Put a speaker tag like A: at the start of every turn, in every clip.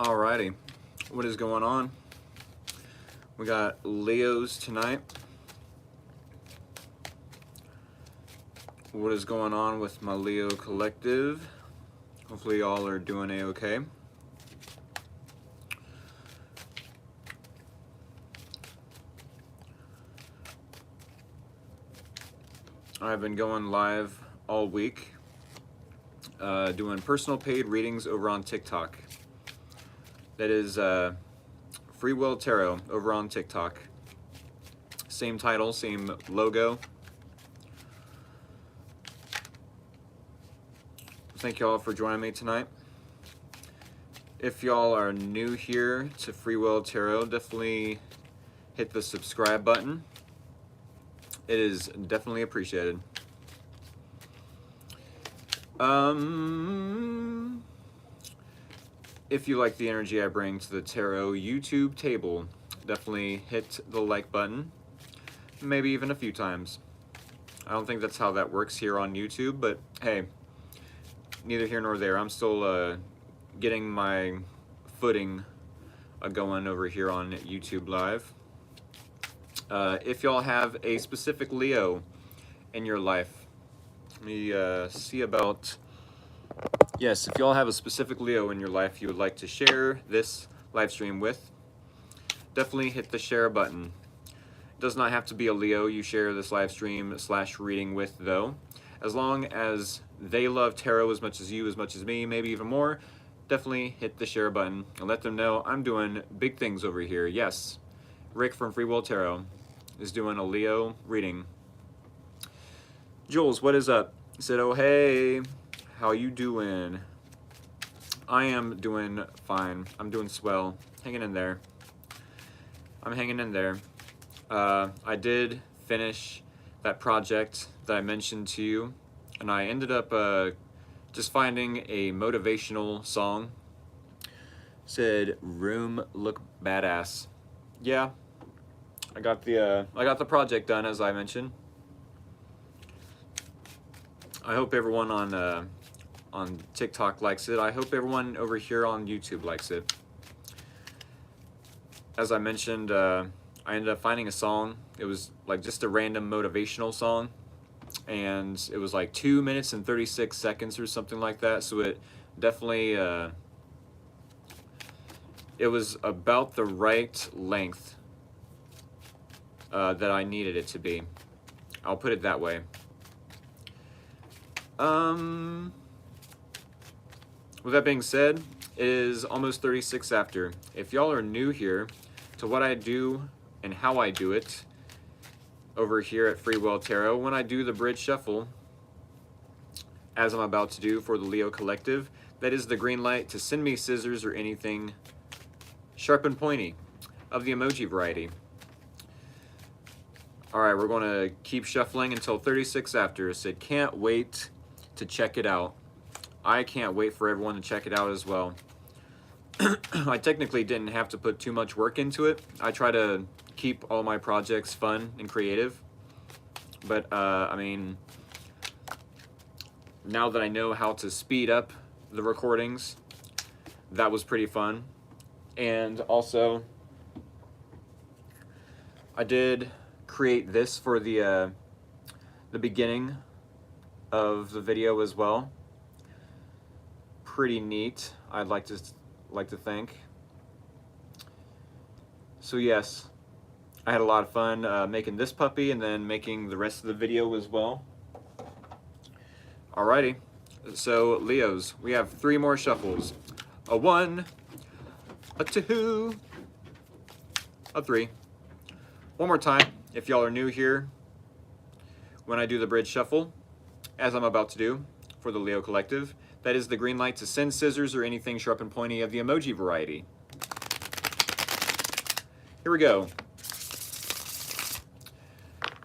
A: Alrighty, what is going on? We got Leos tonight. What is going on with my Leo collective? Hopefully y'all are doing a-okay. I've been going live all week, doing personal paid readings over on TikTok. That is Free Will Tarot over on TikTok. Same title, same logo. Thank y'all for joining me tonight. If y'all are new here to Free Will Tarot, definitely hit the subscribe button. It is definitely appreciated. If you like the energy I bring to the tarot YouTube table, definitely hit the like button, maybe even a few times. I don't think that's how that works here on YouTube, but hey, neither here nor there. I'm still getting my footing going over here on YouTube Live. If y'all have a specific Leo in your life, let me see about... Yes, if y'all have a specific Leo in your life you would like to share this live stream with, definitely hit the share button. It does not have to be a Leo you share this live stream / reading with, though. As long as they love tarot as much as you, as much as me, maybe even more, definitely hit the share button and let them know I'm doing big things over here. Yes, Rick from Free Will Tarot is doing a Leo reading. Jules, what is up? He said, oh hey, how you doing? I am doing fine. I'm doing swell. Hanging in there. I'm hanging in there. I did finish that project that I mentioned to you, and I ended up just finding a motivational song. Said, room look badass. Yeah, I got the project done, as I mentioned. I hope everyone on TikTok likes it. I hope everyone over here on YouTube likes it. As I mentioned, I ended up finding a song. It was like just a random motivational song, and it was like 2 minutes and 36 seconds or something like that. So it definitely it was about the right length that I needed it to be. I'll put it that way. With that being said, it is almost 36 after. If y'all are new here to what I do and how I do it over here at Free Will Tarot, when I do the bridge shuffle, as I'm about to do for the Leo Collective, that is the green light to send me scissors or anything sharp and pointy of the emoji variety. Alright, we're going to keep shuffling until 36 after. I said, can't wait to check it out. I can't wait for everyone to check it out as well. I technically didn't have to put too much work into it. I try to keep all my projects fun and creative. But, I mean, now that I know how to speed up the recordings, that was pretty fun. And also, I did create this for the beginning of the video as well. Pretty neat, I'd like to think. So yes, I had a lot of fun making this puppy and then making the rest of the video as well. Alrighty, so Leos, we have 3 more shuffles. A 1, a 2, a 3. One more time, if y'all are new here, when I do the bridge shuffle, as I'm about to do for the Leo Collective, that is the green light to send scissors or anything sharp and pointy of the emoji variety. Here we go.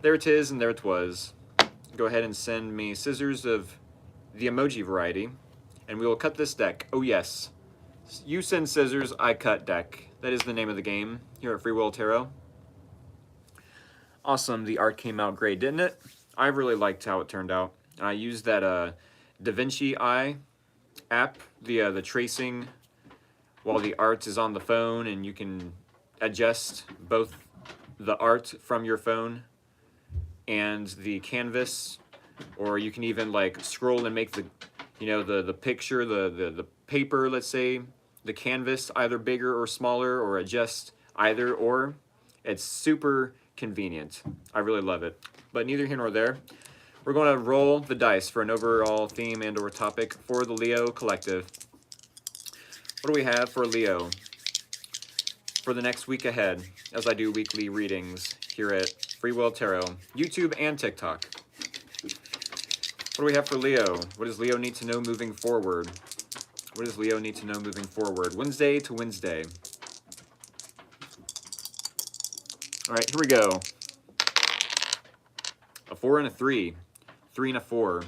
A: There it is, and there it was. Go ahead and send me scissors of the emoji variety, and we will cut this deck. Oh yes, you send scissors, I cut deck. That is the name of the game here at Free Will Tarot. Awesome, the art came out great, didn't it? I really liked how it turned out. I used that DaVinci Eye app, the tracing while the art is on the phone, and you can adjust both the art from your phone and the canvas, or you can even like scroll and make the, you know, the picture, the paper, let's say, the canvas either bigger or smaller, or adjust either or. It's super convenient. I really love it. But neither here nor there. We're going to roll the dice for an overall theme and or topic for the Leo Collective. What do we have for Leo for the next week ahead, as I do weekly readings here at Free Will Tarot, YouTube and TikTok? What do we have for Leo? What does Leo need to know moving forward? What does Leo need to know moving forward? Wednesday to Wednesday. All right, here we go. A 4 and a 3. 3 and a 4.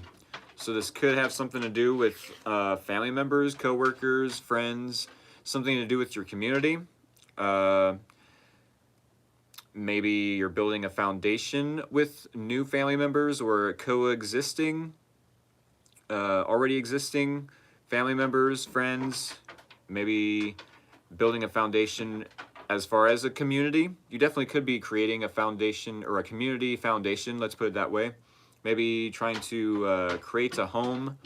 A: So this could have something to do with family members, coworkers, friends, something to do with your community. Maybe you're building a foundation with new family members, or coexisting, already existing family members, friends. Maybe building a foundation as far as a community. You definitely could be creating a foundation, or a community foundation, let's put it that way. Maybe trying to create a home.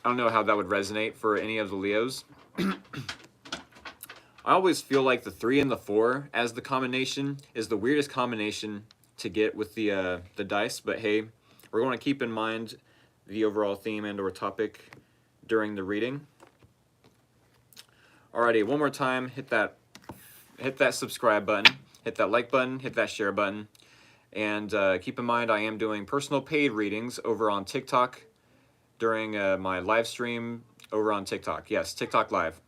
A: I don't know how that would resonate for any of the Leos. I always feel like the 3 and the 4 as the combination is the weirdest combination to get with the dice, but hey, we're going to keep in mind the overall theme and or topic during the reading. Alrighty, one more time, hit that subscribe button, hit that like button, hit that share button, and keep in mind I am doing personal paid readings over on TikTok during my live stream over on TikTok. Yes, TikTok Live.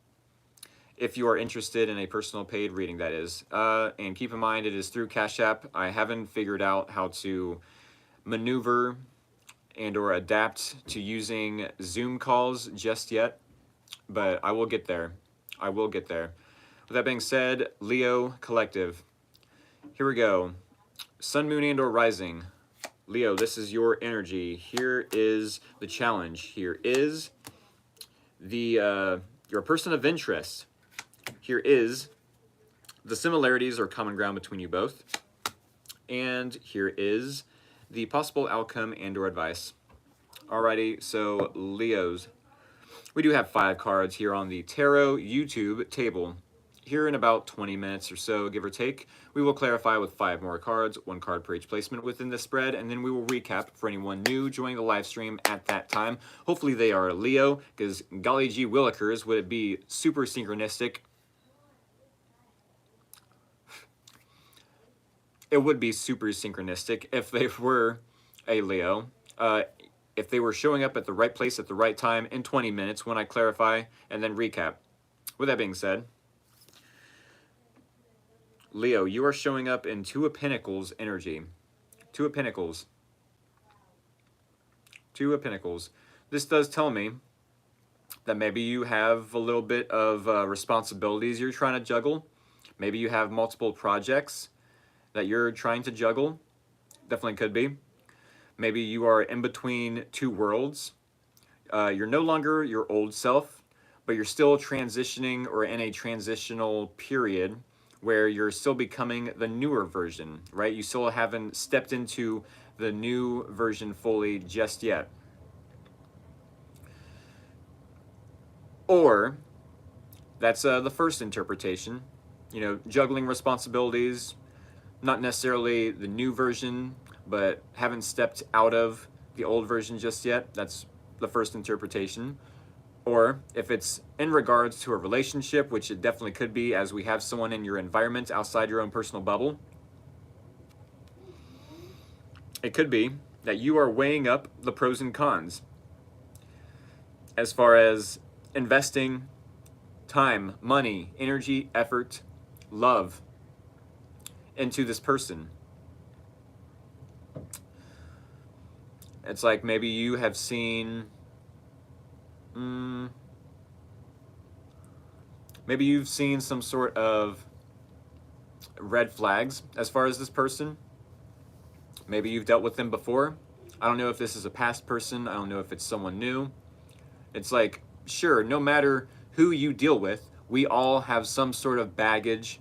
A: If you are interested in a personal paid reading, that is. And keep in mind, it is through Cash App. I haven't figured out how to maneuver and or adapt to using Zoom calls just yet, but I will get there. I will get there. With that being said, Leo Collective. Here we go. Sun, Moon, and or Rising. Leo, this is your energy. Here is the challenge. Here is the you're a person of interest. Here is the similarities or common ground between you both. And here is the possible outcome and or advice. Alrighty, so Leos. We do have 5 cards here on the Tarot YouTube table. Here in about 20 minutes or so, give or take, we will clarify with 5 more cards, 1 card per each placement within the spread, and then we will recap for anyone new joining the live stream at that time. Hopefully they are a Leo, because golly gee willikers, would it be super synchronistic? It would be super synchronistic if they were a Leo. If they were showing up at the right place at the right time in 20 minutes when I clarify and then recap. With that being said, Leo, you are showing up in 2 of Pentacles energy. 2 of Pentacles. 2 of Pentacles. This does tell me that maybe you have a little bit of responsibilities you're trying to juggle. Maybe you have multiple projects that you're trying to juggle. Definitely could be. Maybe you are in between 2 worlds. You're no longer your old self, but you're still transitioning or in a transitional period where you're still becoming the newer version, right? You still haven't stepped into the new version fully just yet. Or that's the first interpretation, you know, juggling responsibilities, not necessarily the new version, but haven't stepped out of the old version just yet. That's the first interpretation. Or if it's in regards to a relationship, which it definitely could be, as we have someone in your environment outside your own personal bubble, it could be that you are weighing up the pros and cons as far as investing time, money, energy, effort, love into this person. It's like maybe you have seen, maybe you've seen some sort of red flags as far as this person. Maybe you've dealt with them before. I don't know if this is a past person. I don't know if it's someone new. It's like, sure, no matter who you deal with. We all have some sort of baggage.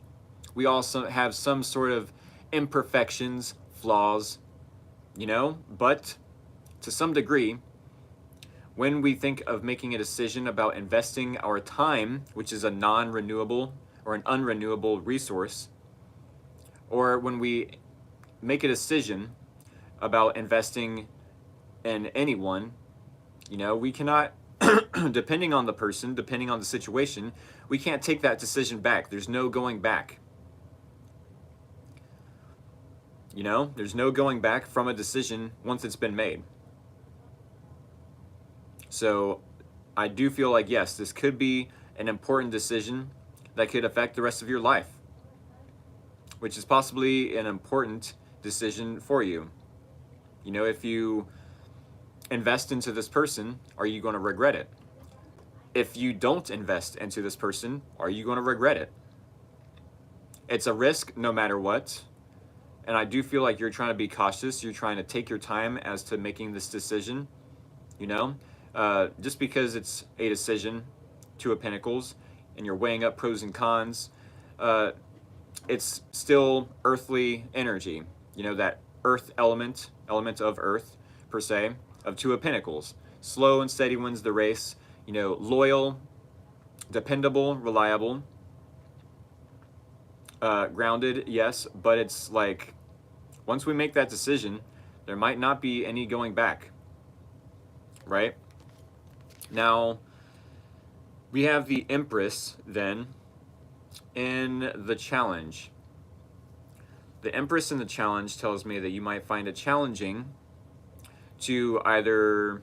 A: We also have some sort of imperfections, flaws, but to some degree, when we think of making a decision about investing our time, which is a non-renewable or an unrenewable resource, or when we make a decision about investing in anyone, we cannot, depending on the person, depending on the situation, we can't take that decision back. There's no going back. There's no going back from a decision once it's been made. So I do feel like, yes, this could be an important decision that could affect the rest of your life, which is possibly an important decision for you. If you invest into this person, are you going to regret it? If you don't invest into this person, are you going to regret it? It's a risk no matter what. And I do feel like you're trying to be cautious. You're trying to take your time as to making this decision, just because it's a decision, Two of Pentacles, and you're weighing up pros and cons. It's still earthly energy, that earth element of earth per se, of Two of Pentacles. Slow and steady wins the race, loyal, dependable, reliable, grounded, yes, but it's like, once we make that decision, there might not be any going back, right? Now, we have the Empress then in the challenge. The Empress in the challenge tells me that you might find it challenging to either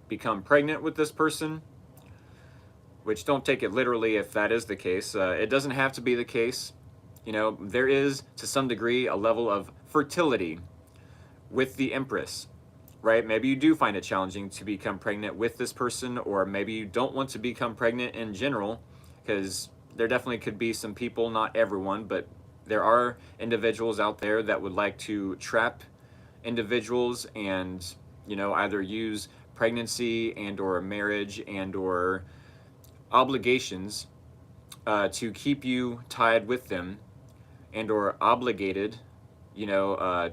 A: become pregnant with this person, which don't take it literally if that is the case. It doesn't have to be the case. There is, to some degree, a level of fertility with the Empress, right? Maybe you do find it challenging to become pregnant with this person, or maybe you don't want to become pregnant in general, because there definitely could be some people, not everyone, but there are individuals out there that would like to trap individuals and, either use pregnancy and or marriage and or obligations to keep you tied with them and or obligated,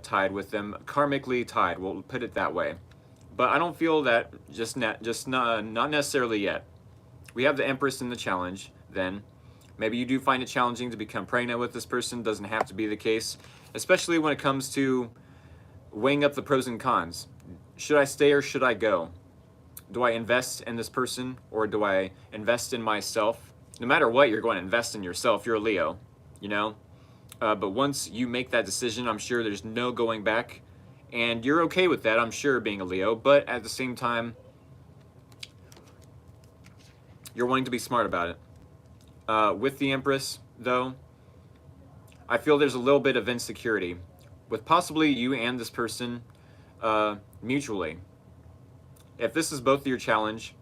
A: tied with them, karmically tied, we'll put it that way. But I don't feel that not necessarily yet. We have the Empress in the challenge then. Maybe you do find it challenging to become pregnant with this person. Doesn't have to be the case, especially when it comes to weighing up the pros and cons. Should I stay or should I go? Do I invest in this person or do I invest in myself? No matter what, you're going to invest in yourself. You're a Leo, but once you make that decision, I'm sure there's no going back, and you're okay with that, I'm sure, being a Leo. But at the same time, you're wanting to be smart about it. With the Empress, though, I feel there's a little bit of insecurity with possibly you and this person mutually. If this is both your challenge,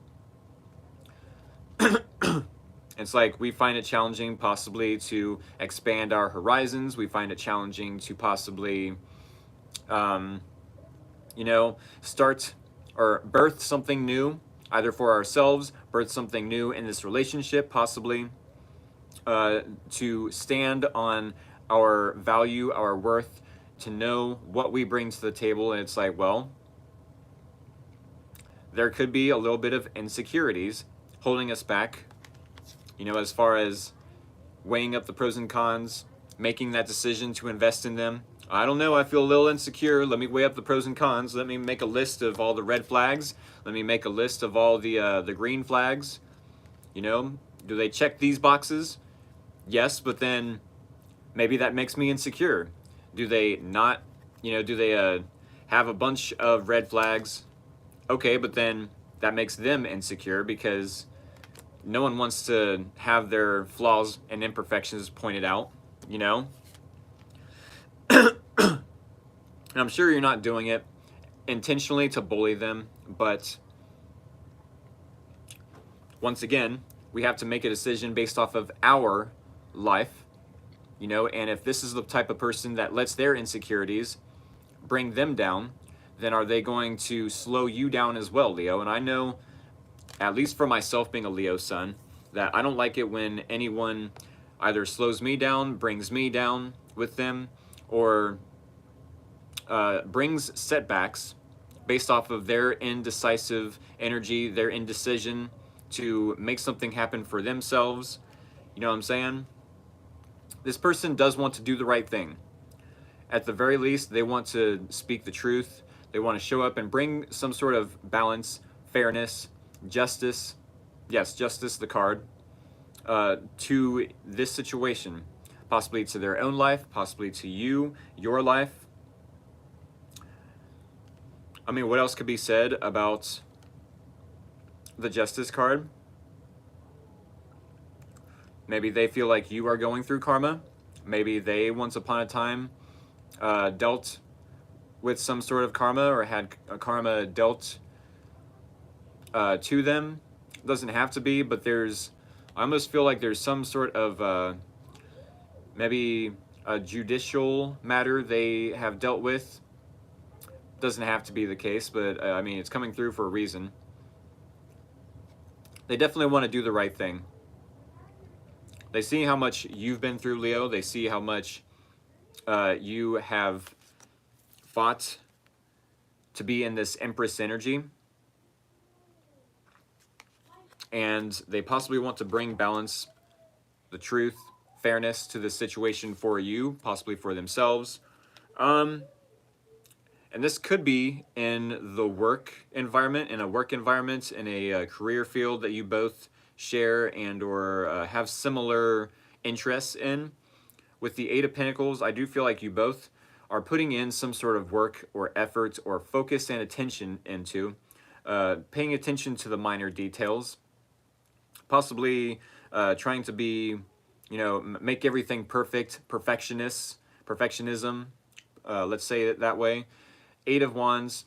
A: it's like we find it challenging possibly to expand our horizons. We find it challenging to possibly, start or birth something new, either for ourselves, birth something new in this relationship, possibly to stand on our value, our worth, to know what we bring to the table. And it's like, well, there could be a little bit of insecurities holding us back, as far as weighing up the pros and cons, making that decision to invest in them. I don't know, I feel a little insecure. Let me weigh up the pros and cons. Let me make a list of all the red flags. Let me make a list of all the green flags. Do they check these boxes? Yes, but then maybe that makes me insecure. Do they not, do they have a bunch of red flags? Okay, but then that makes them insecure because no one wants to have their flaws and imperfections pointed out, And I'm sure you're not doing it intentionally to bully them, but once again, we have to make a decision based off of our life, and if this is the type of person that lets their insecurities bring them down, then are they going to slow you down as well, Leo? And I know at least for myself being a Leo sun, that I don't like it when anyone either slows me down, brings me down with them, or brings setbacks based off of their indecisive energy, their indecision to make something happen for themselves. You know what I'm saying? This person does want to do the right thing. At the very least, they want to speak the truth. They want to show up and bring some sort of balance, fairness, justice. Yes, justice, the card, to this situation. Possibly to their own life, possibly to you, your life. I mean, what else could be said about the Justice card? Maybe they feel like you are going through karma. Maybe they, once upon a time, dealt with some sort of karma or had a karma dealt to them. Doesn't have to be, but there's, I almost feel like there's some sort of maybe a judicial matter they have dealt with. Doesn't have to be the case, but I mean, it's coming through for a reason. They definitely want to do the right thing. They see how much you've been through, Leo. They see how much you have fought to be in this Empress energy. And they possibly want to bring balance, the truth, fairness to the situation for you, possibly for themselves. And this could be in the work environment, in a career field that you both share and or have similar interests in. With the Eight of Pentacles, I do feel like you both are putting in some sort of work or effort or focus and attention into paying attention to the minor details, possibly trying to be, you know, make everything perfect, perfectionism, let's say it that way. Eight of Pentacles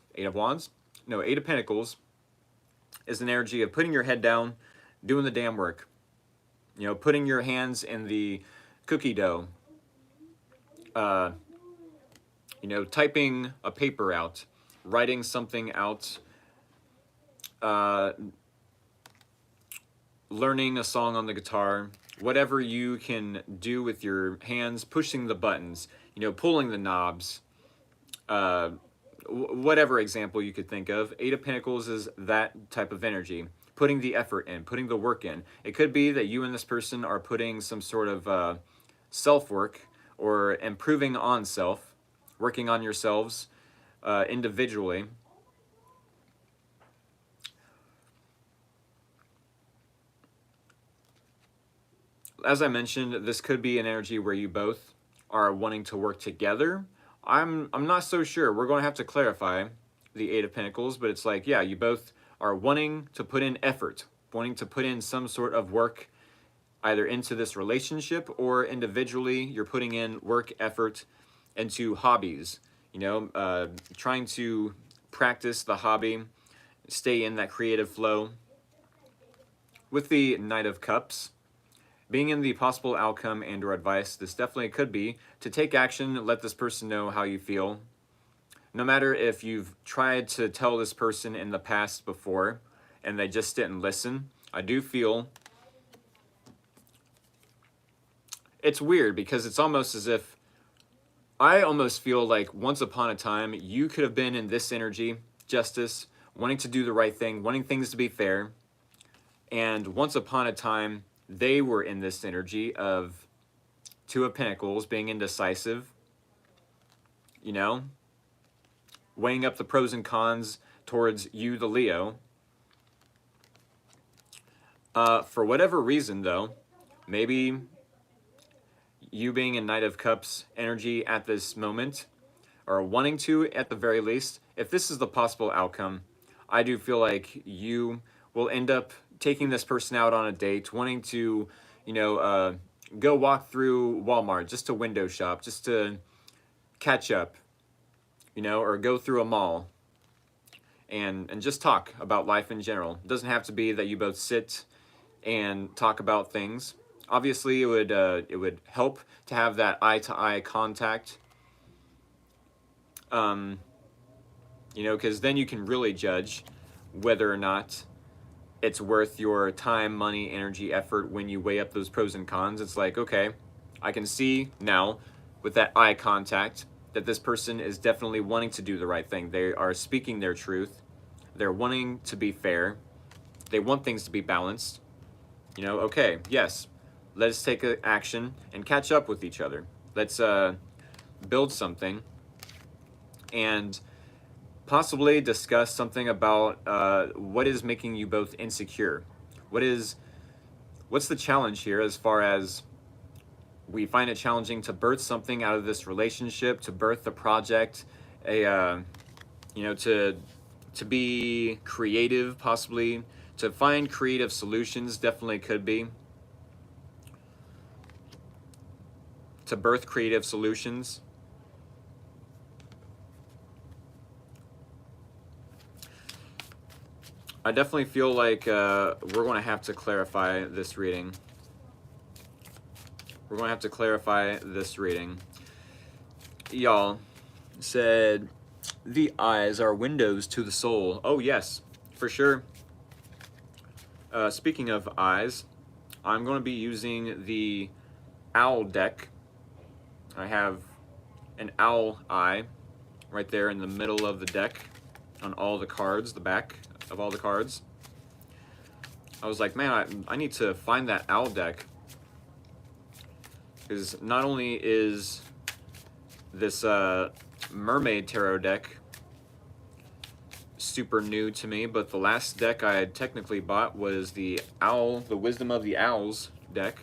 A: is an energy of putting your head down, doing the damn work. You know, putting your hands in the cookie dough. You know, typing a paper out, writing something out, learning a song on the guitar, whatever you can do with your hands, pushing the buttons, you know, pulling the knobs, whatever example you could think of. Eight of Pentacles is that type of energy. Putting the effort in, putting the work in. It could be that you and this person are putting some sort of self-work or improving on self, working on yourselves individually. As I mentioned, this could be an energy where you both are wanting to work together. I'm not so sure. We're going to have to clarify the Eight of Pentacles, but it's like, yeah, you both are wanting to put in effort, wanting to put in some sort of work either into this relationship or individually. You're putting in work, effort into hobbies, you know, trying to practice the hobby, stay in that creative flow. With the Knight of Cups, being in the possible outcome and or advice, this definitely could be to take action, let this person know how you feel. No matter if you've tried to tell this person in the past before and they just didn't listen, I do feel it's weird because it's almost as if I almost feel like once upon a time you could have been in this energy, justice, wanting to do the right thing, wanting things to be fair, and once upon a time they were in this energy of Two of Pentacles, being indecisive, you know, weighing up the pros and cons towards you, the Leo. For whatever reason, though, maybe you being in Knight of Cups energy at this moment, or wanting to at the very least, if this is the possible outcome, I do feel like you will end up taking this person out on a date, wanting to, you know, go walk through Walmart just to window shop, just to catch up, you know, or go through a mall and just talk about life in general. It doesn't have to be that you both sit and talk about things. Obviously, it would help to have that eye-to-eye contact, you know, because then you can really judge whether or not it's worth your time, money, energy, effort when you weigh up those pros and cons. It's like, okay, I can see now with that eye contact that this person is definitely wanting to do the right thing. They are speaking their truth. They're wanting to be fair. They want things to be balanced. You know, okay, yes, let's take action and catch up with each other. Let's build something and possibly discuss something about what is making you both insecure. What's the challenge here, as far as we find it challenging to birth something out of this relationship, to birth the project, you know, to be creative, possibly to find creative solutions. Definitely could be to birth creative solutions. I definitely feel like we're going to have to clarify this reading. We're going to have to clarify this reading. Y'all said, the eyes are windows to the soul. Oh, yes, for sure. Speaking of eyes, I'm going to be using the owl deck. I have an owl eye right there in the middle of the deck on all the cards, the back of all the cards. I was like, man, I need to find that owl deck, because not only is this mermaid tarot deck super new to me, but the last deck I had technically bought was the Wisdom of the Owls deck.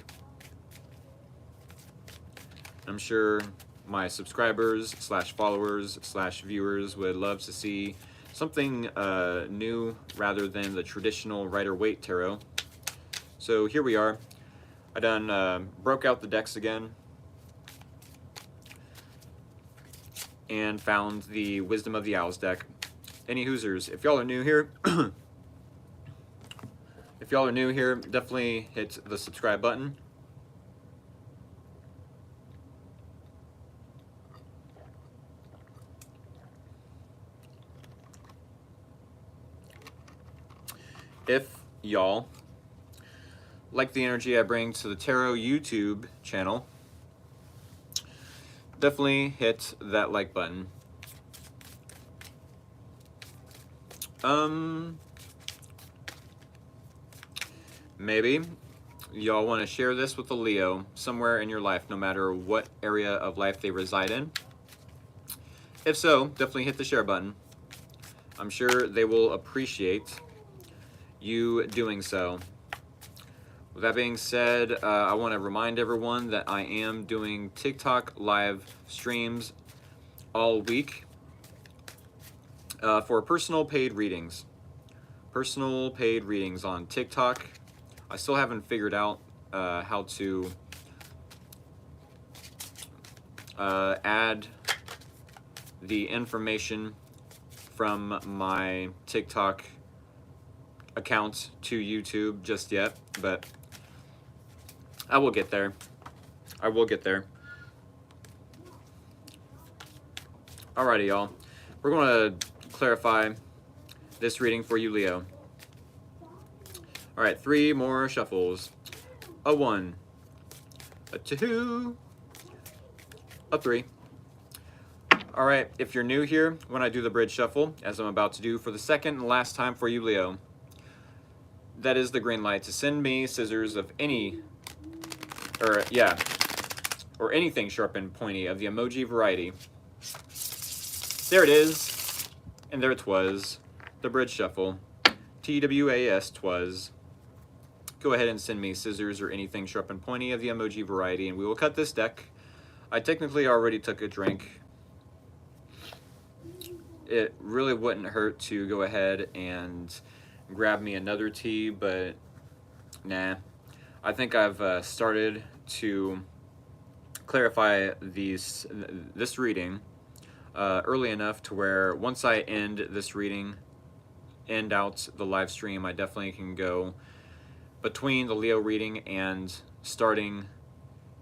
A: I'm sure my subscribers / followers / viewers would love to see something new rather than the traditional Rider-Waite tarot. So here we are. I done broke out the decks again and found the Wisdom of the Owls deck. Any Hoosers, if y'all are new here, definitely hit the subscribe button. If y'all like the energy I bring to the Tarot YouTube channel, definitely hit that like button. Maybe y'all want to share this with a Leo somewhere in your life, no matter what area of life they reside in. If so, definitely hit the share button. I'm sure they will appreciate you doing so. With that being said, I want to remind everyone that I am doing TikTok live streams all week for personal paid readings. Personal paid readings on TikTok. I still haven't figured out how to add the information from my TikTok account to YouTube just yet, but I will get there. I will get there. Alrighty, y'all. We're going to clarify this reading for you, Leo. Alright, 3 more shuffles. A 1, a 2, a 3. Alright, if you're new here, when I do the bridge shuffle, as I'm about to do for the second and last time for you, Leo, that is the green light to send me scissors of any, or anything sharp and pointy of the emoji variety. There it is, and there it was, the bridge shuffle. TWAS twas. Go ahead and send me scissors or anything sharp and pointy of the emoji variety, and we will cut this deck. I technically already took a drink. It really wouldn't hurt to go ahead and grab me another tea, but nah. I think I've started to clarify this reading early enough to where once I end this reading, end out the live stream, I definitely can go between the Leo reading and starting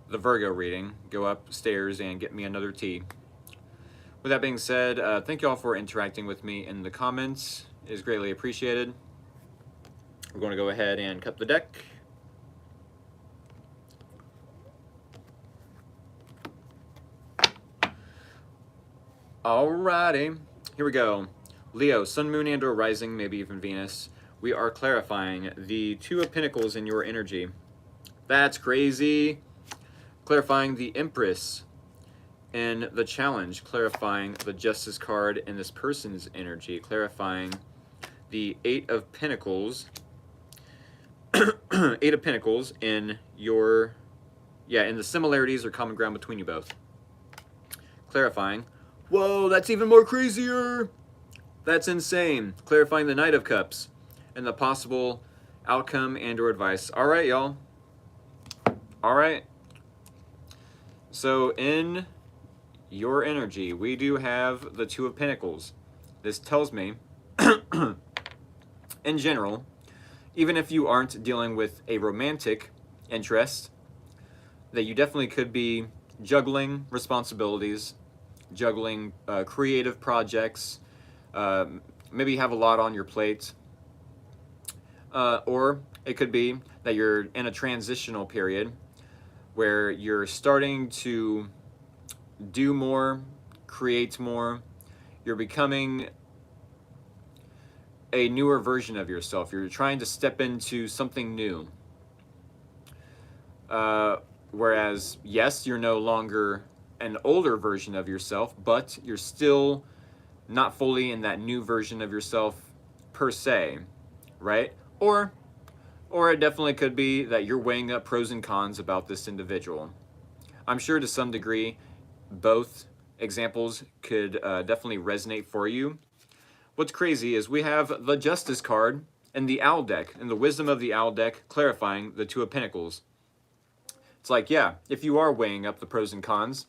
A: the Virgo reading, go upstairs and get me another tea. With that being said, thank you all for interacting with me in the comments. It is greatly appreciated. We're going to go ahead and cut the deck. Alrighty, here we go. Leo, Sun, Moon, and or Rising, maybe even Venus. We are clarifying the Two of Pentacles in your energy. That's crazy. Clarifying the Empress in the Challenge. Clarifying the Justice card in this person's energy. Clarifying the Eight of Pentacles. Eight of Pentacles in your, in the similarities or common ground between you both. Clarifying. Whoa, that's even more crazier. That's insane. Clarifying the Knight of Cups and the possible outcome and or advice. All right, y'all. All right. So in your energy, we do have the Two of Pentacles. This tells me, in general, even if you aren't dealing with a romantic interest, that you definitely could be juggling responsibilities, juggling creative projects, maybe you have a lot on your plate, or it could be that you're in a transitional period where you're starting to do more, create more, you're becoming a newer version of yourself, you're trying to step into something new. Whereas, yes, you're no longer an older version of yourself, but you're still not fully in that new version of yourself per se, right? Or it definitely could be that you're weighing up pros and cons about this individual. I'm sure to some degree, both examples could definitely resonate for you. What's crazy is we have the Justice card and the Owl deck, and the Wisdom of the Owl deck clarifying the Two of Pentacles. It's like, yeah, if you are weighing up the pros and cons,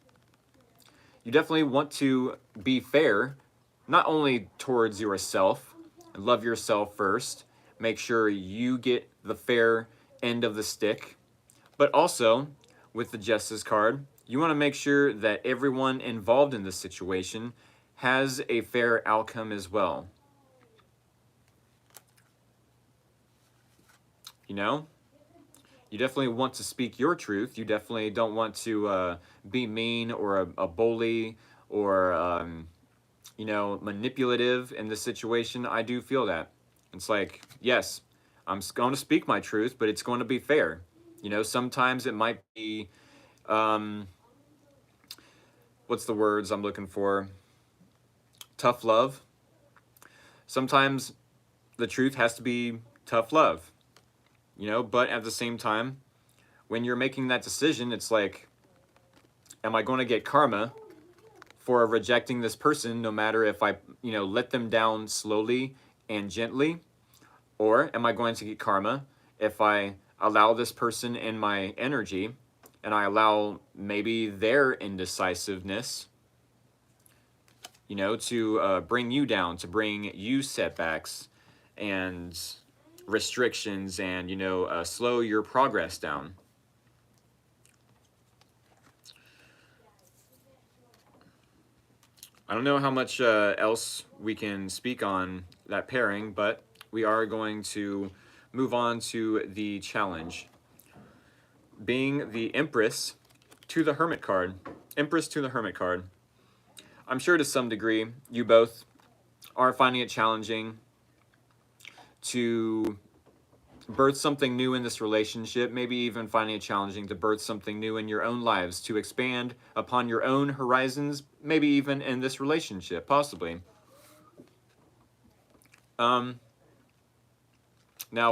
A: you definitely want to be fair, not only towards yourself, and love yourself first, make sure you get the fair end of the stick, but also with the Justice card, you want to make sure that everyone involved in this situation has a fair outcome as well. You know? You definitely want to speak your truth. You definitely don't want to be mean or a bully or, you know, manipulative in this situation. I do feel that. It's like, yes, I'm going to speak my truth, but it's going to be fair. You know, sometimes it might be, what's the words I'm looking for? Tough love. Sometimes the truth has to be tough love. You know, but at the same time, when you're making that decision, it's like, am I going to get karma for rejecting this person no matter if I, you know, let them down slowly and gently? Or am I going to get karma if I allow this person in my energy and I allow maybe their indecisiveness, you know, to bring you down, to bring you setbacks and restrictions and, you know, slow your progress down. I don't know how much else we can speak on that pairing, but we are going to move on to the challenge. Being the Empress to the Hermit card. Empress to the Hermit card. I'm sure to some degree you both are finding it challenging to birth something new in this relationship, maybe even finding it challenging to birth something new in your own lives, to expand upon your own horizons, maybe even in this relationship, possibly. Now,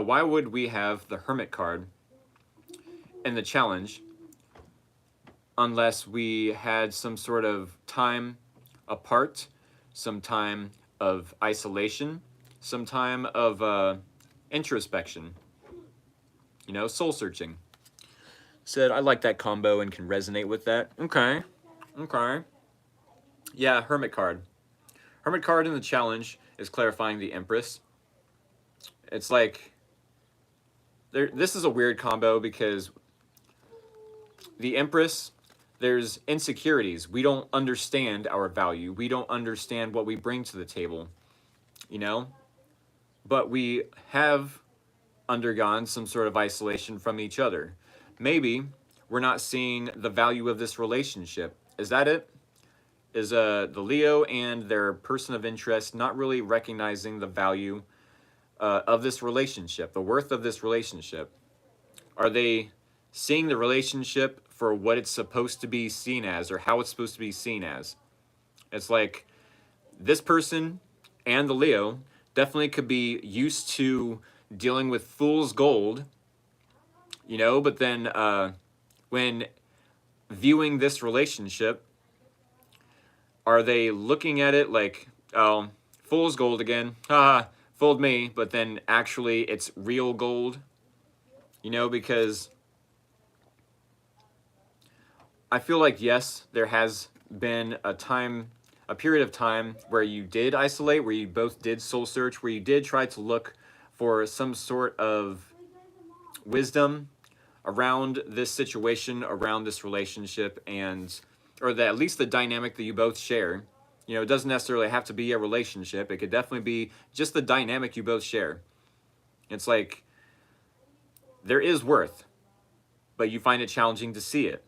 A: why would we have the Hermit card in the challenge unless we had some sort of time apart, some time of isolation, some time of introspection, you know, soul searching? Said, I like that combo and can resonate with that. Okay. Yeah, Hermit card. Hermit card in the challenge is clarifying the Empress. It's like, this is a weird combo because the Empress, there's insecurities. We don't understand our value. We don't understand what we bring to the table, you know? But we have undergone some sort of isolation from each other. Maybe we're not seeing the value of this relationship. Is that it? Is the Leo and their person of interest not really recognizing the value of this relationship, the worth of this relationship? Are they seeing the relationship for what it's supposed to be seen as, or how it's supposed to be seen as? It's like this person and the Leo definitely could be used to dealing with fool's gold, you know, but then when viewing this relationship, are they looking at it like, oh, fool's gold again, haha, fooled me, but then actually it's real gold, you know, because I feel like, yes, there has been a period of time where you did isolate, where you both did soul search, where you did try to look for some sort of wisdom around this situation, around this relationship, and or at least the dynamic that you both share. You know, it doesn't necessarily have to be a relationship. It could definitely be just the dynamic you both share. It's like there is worth, but you find it challenging to see it.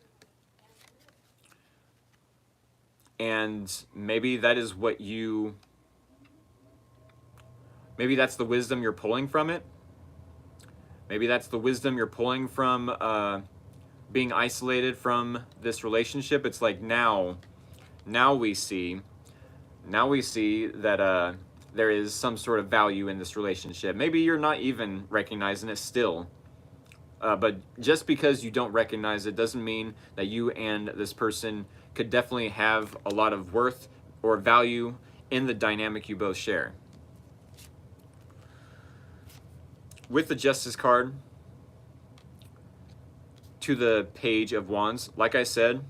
A: And maybe that is what you, maybe that's the wisdom you're pulling from it. Maybe that's the wisdom you're pulling from being isolated from this relationship. It's like now we see that there is some sort of value in this relationship. Maybe you're not even recognizing it still. But just because you don't recognize it doesn't mean that you and this person could definitely have a lot of worth or value in the dynamic you both share. With the Justice card to the Page of Wands, like I said,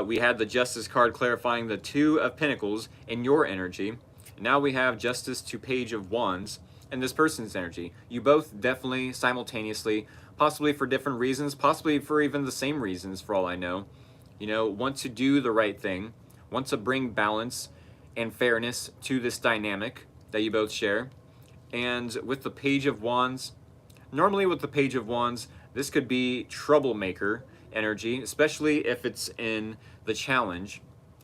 A: we had the Justice card clarifying the Two of Pentacles in your energy. Now we have Justice to Page of Wands and this person's energy. You both definitely simultaneously, possibly for different reasons, possibly for even the same reasons for all I know, you know, want to do the right thing, want to bring balance and fairness to this dynamic that you both share. And with the Page of Wands, normally with the Page of Wands, this could be troublemaker energy, especially if it's in the challenge.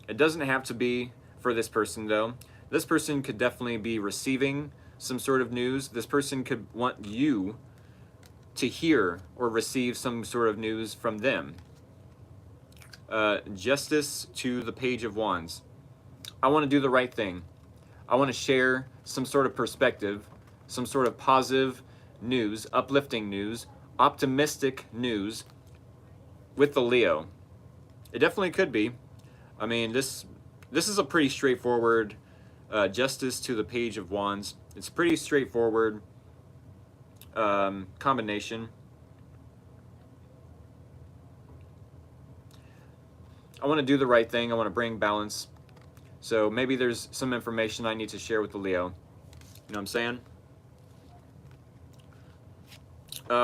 A: It doesn't have to be for this person though. This person could definitely be receiving some sort of news. This person could want you to hear or receive some sort of news from them. Justice to the Page of Wands. I want to do the right thing. I want to share some sort of perspective, some sort of positive news, uplifting news, optimistic news with the Leo. It definitely could be. I mean, this is a pretty straightforward Justice to the Page of Wands. It's a pretty straightforward combination. I want to do the right thing. I want to bring balance. So maybe there's some information I need to share with the Leo. You know what I'm saying?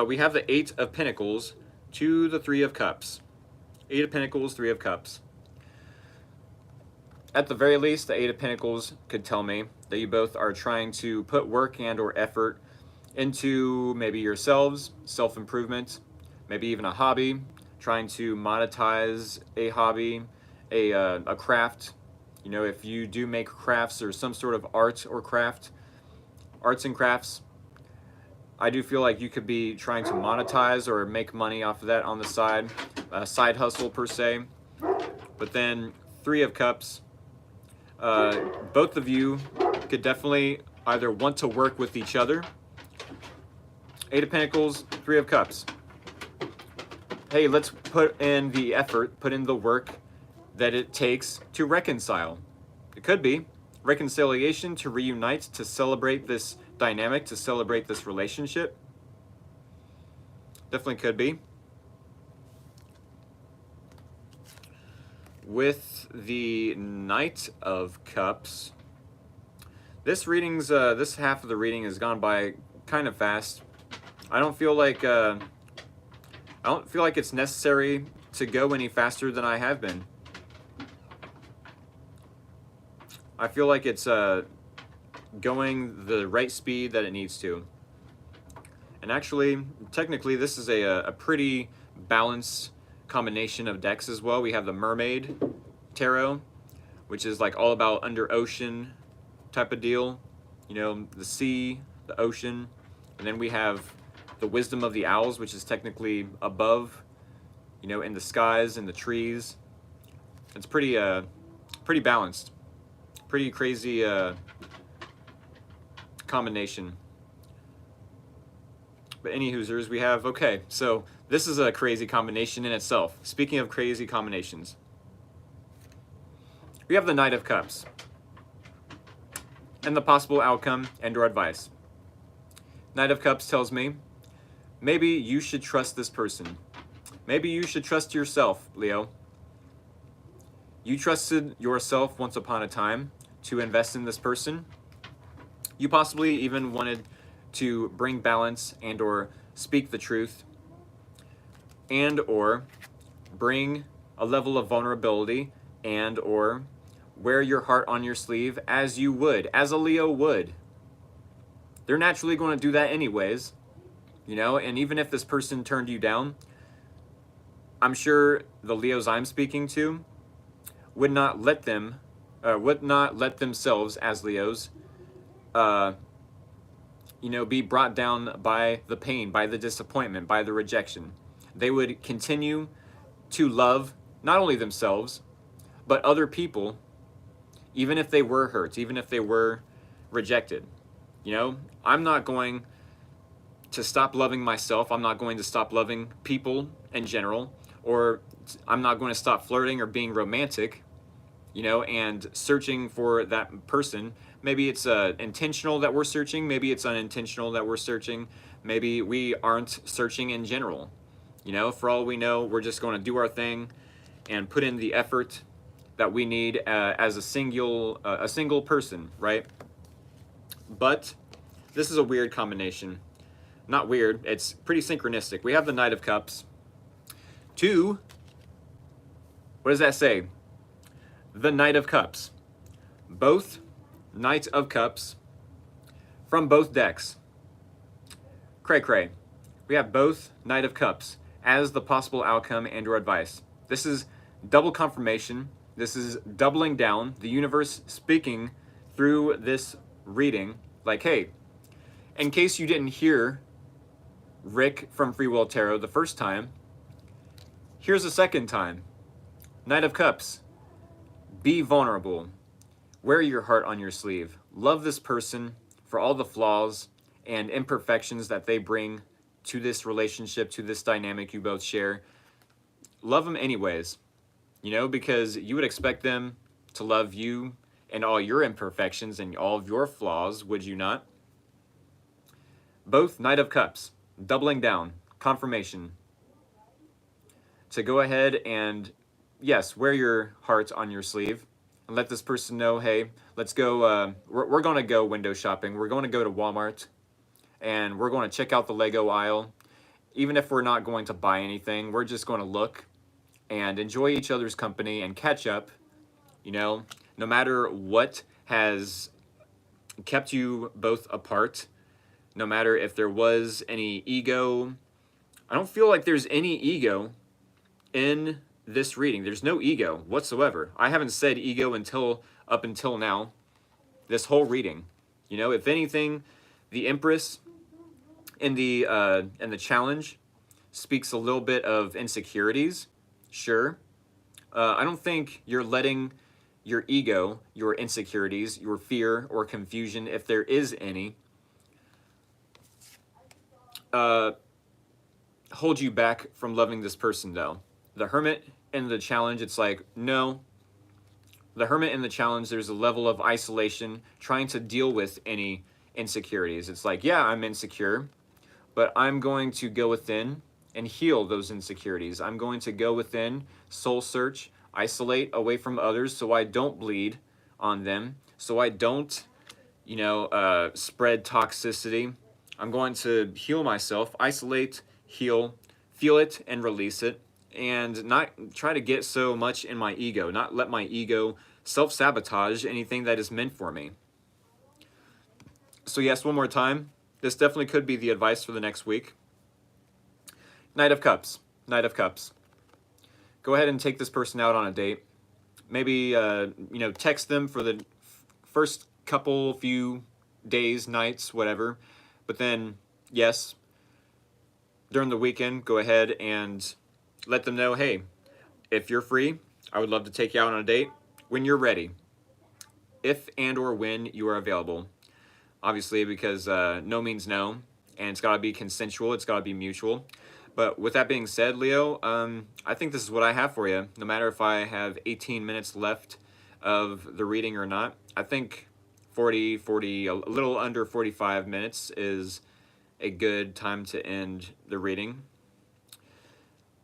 A: We have the Eight of Pentacles to the Three of Cups. Eight of Pentacles, Three of Cups. At the very least, the Eight of Pentacles could tell me that you both are trying to put work and or effort into maybe yourselves, self-improvement, maybe even a hobby, trying to monetize a hobby, a craft. You know, if you do make crafts or some sort of art or craft, arts and crafts, I do feel like you could be trying to monetize or make money off of that on the side, a side hustle per se. But then Three of Cups, both of you could definitely either want to work with each other. Eight of Pentacles, Three of Cups. Hey, let's put in the effort, put in the work that it takes to reconcile. It could be reconciliation, to reunite, to celebrate this dynamic, to celebrate this relationship. Definitely could be. With the Knight of Cups, this reading's this half of the reading has gone by kind of fast. I don't feel like it's necessary to go any faster than I have been. I feel like it's going the right speed that it needs to. And actually, technically, this is a pretty balanced combination of decks as well. We have the Mermaid Tarot, which is like all about under ocean type of deal. You know, the sea, the ocean. And then we have the Wisdom of the Owls, which is technically above, you know, in the skies, in the trees. It's pretty balanced. Pretty crazy combination. But any hoosers, we have, okay, so this is a crazy combination in itself. Speaking of crazy combinations, we have the Knight of Cups and the possible outcome and or advice. Knight of Cups tells me, maybe you should trust this person. Maybe you should trust yourself, Leo. You trusted yourself once upon a time to invest in this person. You possibly even wanted to bring balance and or speak the truth and or bring a level of vulnerability and or wear your heart on your sleeve as you would, as a Leo would. They're naturally going to do that anyways, you know, and even if this person turned you down, I'm sure the Leos I'm speaking to would not let themselves as Leos you know, be brought down by the pain, by the disappointment, by the rejection. They would continue to love not only themselves, but other people, even if they were hurt, even if they were rejected. You know, I'm not going to stop loving myself. I'm not going to stop loving people in general, or I'm not going to stop flirting or being romantic, you know, and searching for that person. Maybe it's intentional that we're searching. Maybe it's unintentional that we're searching. Maybe we aren't searching in general. You know, for all we know, we're just going to do our thing and put in the effort that we need as a single person, right? But this is a weird combination. Not weird, it's pretty synchronistic. We have the Knight of Cups. Two, what does that say? The Knight of Cups. Both Knight of Cups from both decks. Cray cray. We have both Knight of Cups as the possible outcome and or advice. This is double confirmation. This is doubling down. The universe speaking through this reading like, hey, in case you didn't hear Rick from Free Will Tarot the first time, here's a second time. Knight of Cups. Be vulnerable. Wear your heart on your sleeve. Love this person for all the flaws and imperfections that they bring to this relationship, to this dynamic you both share. Love them anyways, you know, because you would expect them to love you and all your imperfections and all of your flaws, would you not? Both Knight of Cups, doubling down, confirmation. To go ahead and, yes, wear your heart on your sleeve and let this person know, hey, let's go, we're going to go window shopping. We're going to go to Walmart and we're going to check out the Lego aisle. Even if we're not going to buy anything, we're just going to look and enjoy each other's company and catch up, you know, no matter what has kept you both apart, no matter if there was any ego. I don't feel like there's any ego in this reading. There's no ego whatsoever. I haven't said ego up until now, this whole reading. You know, if anything, the Empress in the challenge speaks a little bit of insecurities. Sure. I don't think you're letting your ego, your insecurities, your fear or confusion, if there is any, hold you back from loving this person though. The Hermit in the challenge, it's like, no. The Hermit in the challenge, there's a level of isolation, trying to deal with any insecurities. It's like, yeah, I'm insecure, but I'm going to go within and heal those insecurities. I'm going to go within, soul search, isolate away from others so I don't bleed on them, so I don't, you know, spread toxicity. I'm going to heal myself, isolate, heal, feel it, and release it. And not try to get so much in my ego, not let my ego self-sabotage anything that is meant for me. So yes, one more time, this definitely could be the advice for the next week. Knight of Cups. Knight of Cups. Go ahead and take this person out on a date. Maybe, you know, text them for the first few days, nights, whatever. But then, yes, during the weekend, go ahead and let them know, hey, if you're free, I would love to take you out on a date when you're ready. If and or when you are available. Obviously, because no means no, and it's got to be consensual, it's got to be mutual. But with that being said, Leo, I think this is what I have for you. No matter if I have 18 minutes left of the reading or not, I think 40, a little under 45 minutes is a good time to end the reading.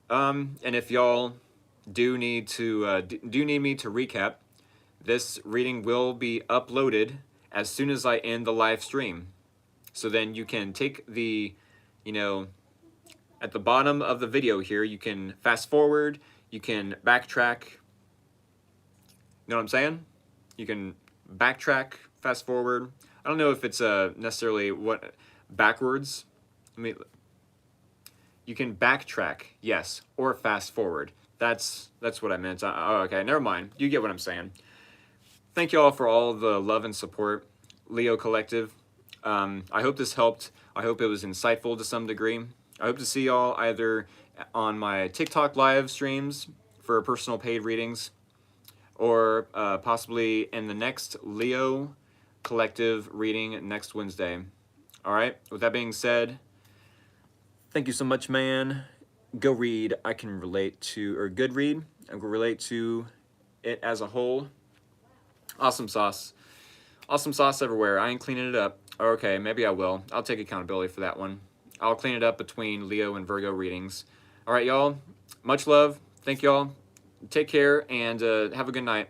A: And if y'all do need me to recap, this reading will be uploaded as soon as I end the live stream. So then you can take the, you know, at the bottom of the video here, you can fast forward, you can backtrack. You know what I'm saying? You can backtrack, fast forward. I don't know if it's necessarily what backwards. I mean, you can backtrack, yes, or fast forward. That's what I meant. Oh, okay, never mind. You get what I'm saying. Thank you all for all the love and support, Leo Collective. I hope this helped. I hope it was insightful to some degree. I hope to see y'all either on my TikTok live streams for personal paid readings, or possibly in the next Leo Collective reading next Wednesday. All right, with that being said, thank you so much, man. Go read. I can relate to, or good read. I can relate to it as a whole. Awesome sauce. Awesome sauce everywhere. I ain't cleaning it up. Okay, maybe I will. I'll take accountability for that one. I'll clean it up between Leo and Virgo readings. All right, y'all. Much love. Thank y'all. Take care, and have a good night.